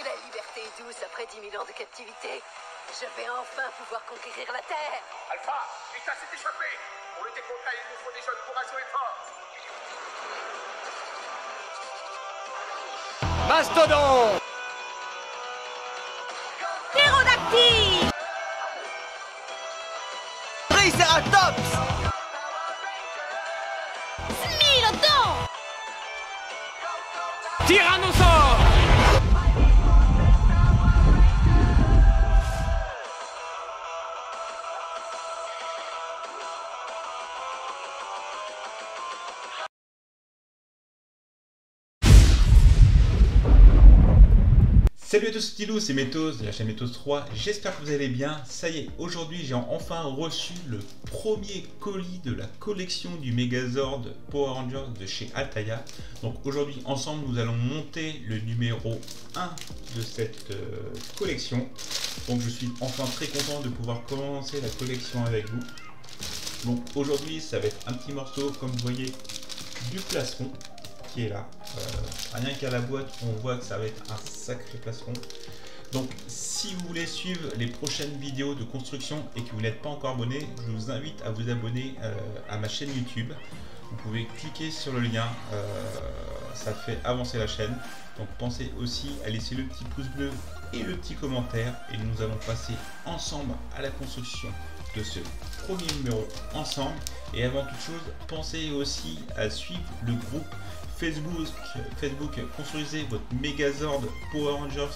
La liberté est douce après 10 000 ans de captivité. Je vais enfin pouvoir conquérir la Terre. Alpha, Vita s'est échappé. Pour lutter contre elle, il nous faut des jeunes courageux et forts. Mastodon! Pterodactyle! Triceratops! Smilodon! Tyrannosaure! Salut à tous, Stylo, c'est Métos de la chaîne Métos 3, j'espère que vous allez bien. Ça y est, aujourd'hui j'ai enfin reçu le premier colis de la collection du Megazord Power Rangers de chez Altaïa. Donc aujourd'hui ensemble nous allons monter le numéro 1 de cette collection. Donc je suis enfin très content de pouvoir commencer la collection avec vous. Donc aujourd'hui ça va être un petit morceau, comme vous voyez, du plastron qui est là. Rien qu'à la boîte on voit que ça va être un sacré plastron. Donc si vous voulez suivre les prochaines vidéos de construction et que vous n'êtes pas encore abonné, je vous invite à vous abonner à ma chaîne YouTube. Vous pouvez cliquer sur le lien, ça fait avancer la chaîne. Donc pensez aussi à laisser le petit pouce bleu et le petit commentaire, et nous allons passer ensemble à la construction de ce premier numéro ensemble. Et avant toute chose, pensez aussi à suivre le groupe Facebook Construisez votre Megazord Power Rangers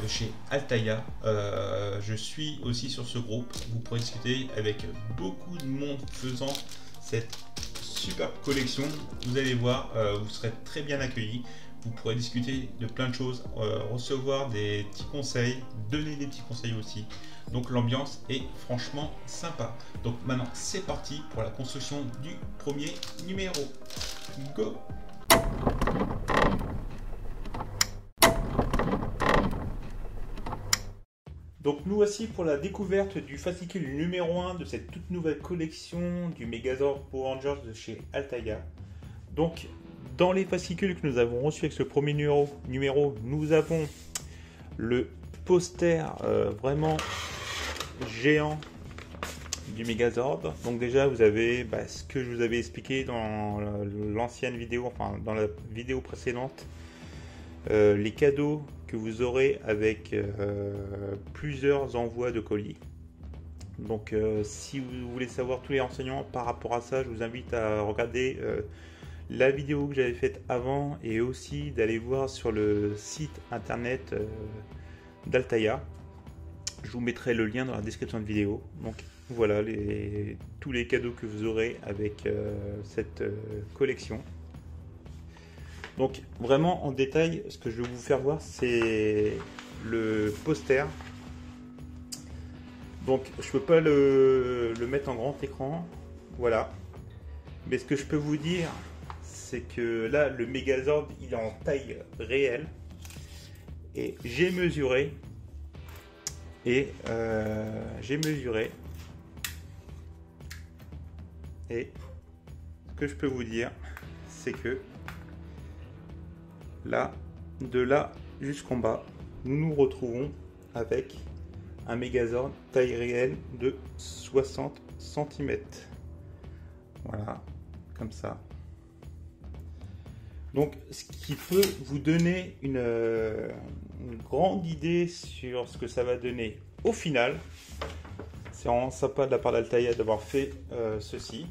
de chez Altaïa. Je suis aussi sur ce groupe. Vous pourrez discuter avec beaucoup de monde faisant cette superbe collection. Vous allez voir, vous serez très bien accueillis. Vous pourrez discuter de plein de choses, recevoir des petits conseils, donner des petits conseils aussi. Donc l'ambiance est franchement sympa. Donc maintenant c'est parti pour la construction du premier numéro. Go! Donc nous voici pour la découverte du fascicule numéro 1 de cette toute nouvelle collection du Megazord Power Rangers de chez Altaïa. Donc dans les fascicules que nous avons reçus avec ce premier numéro, nous avons le poster vraiment géant du Megazord. Donc déjà vous avez ce que je vous avais expliqué dans l'ancienne vidéo, enfin dans la vidéo précédente, les cadeaux que vous aurez avec plusieurs envois de colis. Donc si vous voulez savoir tous les renseignements par rapport à ça, je vous invite à regarder la vidéo que j'avais faite avant, et aussi d'aller voir sur le site internet d'Altaïa. Je vous mettrai le lien dans la description de vidéo. Donc voilà tous les cadeaux que vous aurez avec cette collection. Donc vraiment en détail, ce que je vais vous faire voir, c'est le poster. Donc je peux pas le mettre en grand écran, voilà. Mais ce que je peux vous dire, c'est que là le Megazord il est en taille réelle, et j'ai mesuré. Et ce que je peux vous dire, c'est que là, de là jusqu'en bas, nous nous retrouvons avec un Megazord taille réelle de 60 cm. Voilà, comme ça. Donc ce qui peut vous donner une grande idée sur ce que ça va donner au final. C'est vraiment sympa de la part d'Altaïa d'avoir fait ceci.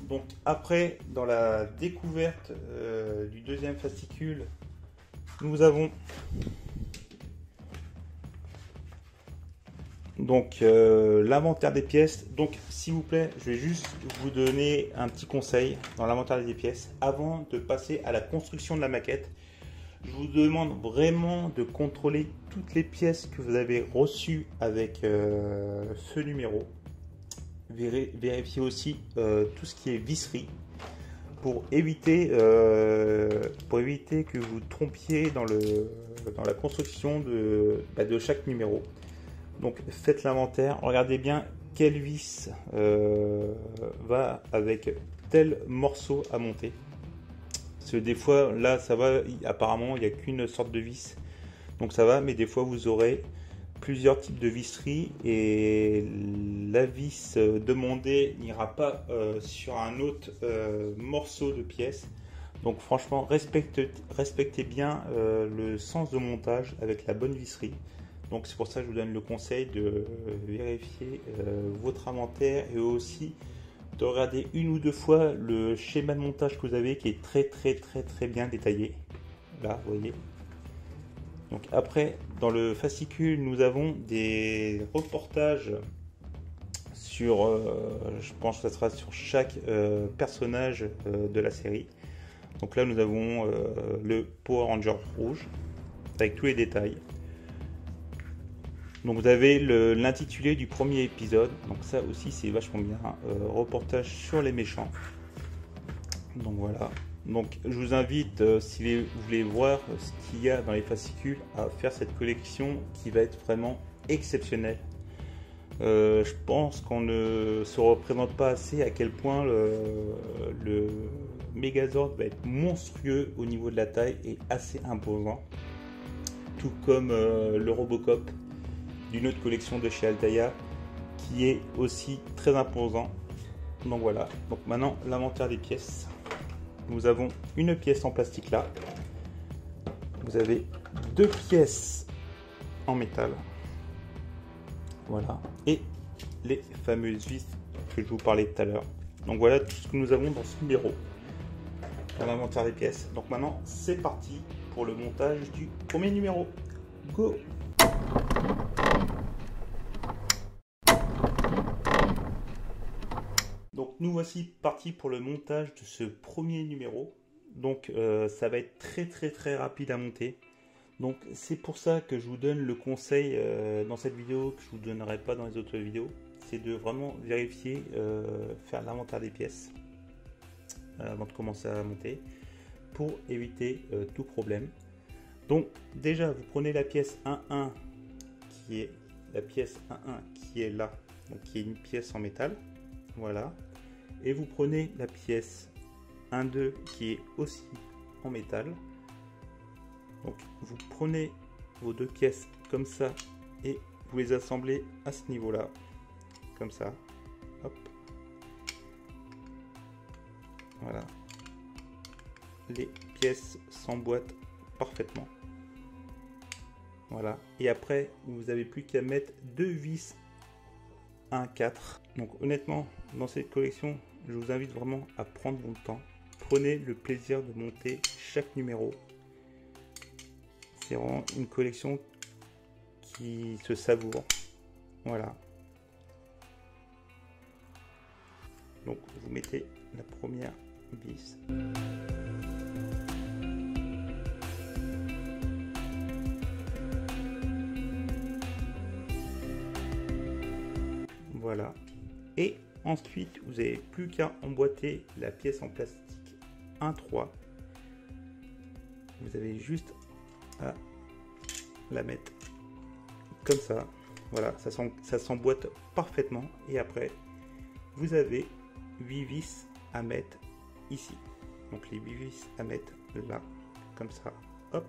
Donc après, dans la découverte du deuxième fascicule, nous avons donc l'inventaire des pièces. Donc s'il vous plaît, je vais juste vous donner un petit conseil dans l'inventaire des pièces avant de passer à la construction de la maquette. Je vous demande vraiment de contrôler toutes les pièces que vous avez reçues avec ce numéro. Vérifiez aussi tout ce qui est visserie pour éviter que vous trompiez dans la construction de chaque numéro. Donc faites l'inventaire, regardez bien quelle vis va avec tel morceau à monter. Parce que des fois là ça va, apparemment il n'y a qu'une sorte de vis. donc ça va, mais des fois vous aurez plusieurs types de visseries et la vis demandée n'ira pas sur un autre morceau de pièce. Donc franchement, respectez bien le sens de montage avec la bonne visserie. Donc c'est pour ça que je vous donne le conseil de vérifier votre inventaire et aussi de regarder une ou deux fois le schéma de montage que vous avez qui est très bien détaillé. Là, vous voyez. Donc après, dans le fascicule, nous avons des reportages sur, je pense que ça sera sur chaque personnage de la série. Donc là, nous avons le Power Ranger rouge avec tous les détails. Donc vous avez l'intitulé du premier épisode. Donc ça aussi, c'est vachement bien. Reportage sur les méchants. Donc voilà. Donc je vous invite, si vous voulez voir ce qu'il y a dans les fascicules, à faire cette collection qui va être vraiment exceptionnelle. Je pense qu'on ne se représente pas assez à quel point le Megazord va être monstrueux au niveau de la taille et assez imposant. Tout comme le Robocop d'une autre collection de chez Altaïa qui est aussi très imposant. Donc voilà, donc maintenant l'inventaire des pièces. Nous avons une pièce en plastique là. Vous avez deux pièces en métal. Voilà. Et les fameuses vis que je vous parlais tout à l'heure. Donc voilà tout ce que nous avons dans ce numéro. Dans l'inventaire des pièces. Donc maintenant, c'est parti pour le montage du premier numéro. Go! Donc nous voici partis pour le montage de ce premier numéro. Donc ça va être très rapide à monter. Donc c'est pour ça que je vous donne le conseil dans cette vidéo que je vous donnerai pas dans les autres vidéos. C'est de vraiment vérifier, faire l'inventaire des pièces avant de commencer à monter pour éviter tout problème. Donc déjà vous prenez la pièce 1-1 qui est la pièce 1-1 qui est là, donc qui est une pièce en métal. Voilà. Et vous prenez la pièce 1-2 qui est aussi en métal. Donc vous prenez vos deux pièces comme ça et vous les assemblez à ce niveau là. Comme ça. Hop. Voilà. Les pièces s'emboîtent parfaitement. Voilà. Et après, vous n'avez plus qu'à mettre deux vis 1-4. Donc honnêtement, dans cette collection, je vous invite vraiment à prendre mon temps. Prenez le plaisir de monter chaque numéro. C'est vraiment une collection qui se savoure. Voilà. Donc vous mettez la première vis. Voilà. Et ensuite, vous n'avez plus qu'à emboîter la pièce en plastique 1-3. Vous avez juste à la mettre comme ça. Voilà, ça s'emboîte parfaitement. Et après, vous avez 8 vis à mettre ici. Donc les 8 vis à mettre là, comme ça. Hop.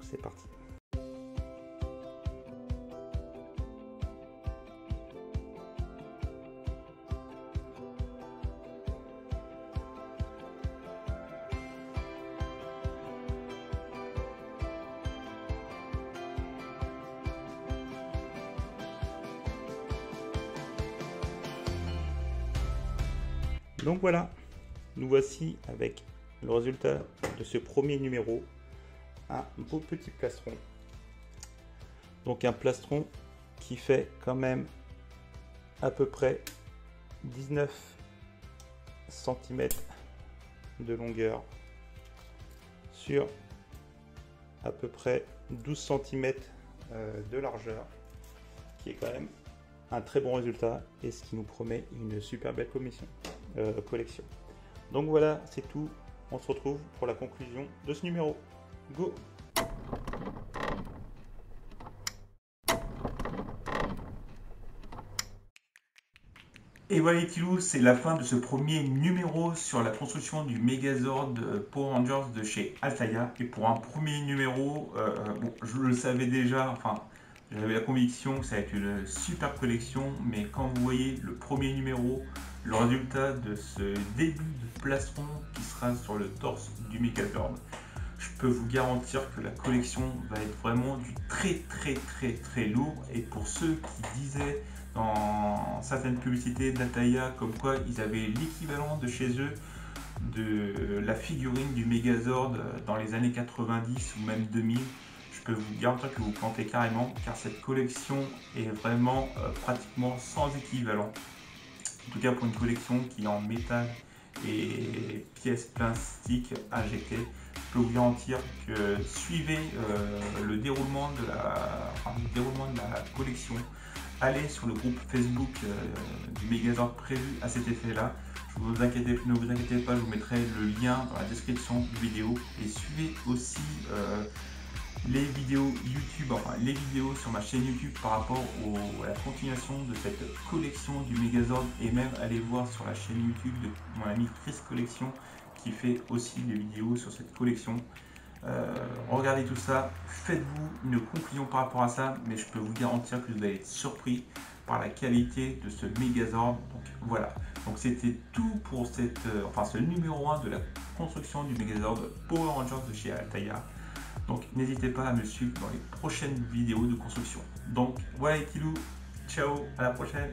C'est parti. Donc voilà, nous voici avec le résultat de ce premier numéro, un beau petit plastron. Donc un plastron qui fait quand même à peu près 19 cm de longueur sur à peu près 12 cm de largeur, qui est quand même un très bon résultat et ce qui nous promet une super belle collection. Donc voilà, c'est tout. On se retrouve pour la conclusion de ce numéro. Go! Et voilà les petits loups, c'est la fin de ce premier numéro sur la construction du Megazord Power Rangers de chez Altaïa. Et pour un premier numéro, bon, je le savais déjà, enfin j'avais la conviction que ça allait être une super collection, mais quand vous voyez le premier numéro, le résultat de ce début de plastron qui sera sur le torse du Megazord, je peux vous garantir que la collection va être vraiment du très lourd. Et pour ceux qui disaient dans certaines publicités d'Altaïa comme quoi ils avaient l'équivalent de chez eux de la figurine du Megazord dans les années 90 ou même 2000, je peux vous garantir que vous plantez carrément, car cette collection est vraiment pratiquement sans équivalent. En tout cas pour une collection qui est en métal et pièces plastiques injectées, je peux vous garantir que suivez le déroulement de la collection. Allez sur le groupe Facebook du Megazord prévu à cet effet-là. Ne vous inquiétez pas, je vous mettrai le lien dans la description de vidéo. Et suivez aussi les vidéos YouTube, enfin les vidéos sur ma chaîne YouTube par rapport à la continuation de cette collection du Megazord. Et même allez voir sur la chaîne YouTube de mon ami Chris Collection qui fait aussi des vidéos sur cette collection. Regardez tout ça, faites-vous une conclusion par rapport à ça, mais je peux vous garantir que vous allez être surpris par la qualité de ce Megazord. Donc voilà, donc c'était tout pour ce numéro 1 de la construction du Megazord Power Rangers de chez Altaïa. Donc n'hésitez pas à me suivre dans les prochaines vidéos de construction. Donc voilà les petits loups, ciao, à la prochaine.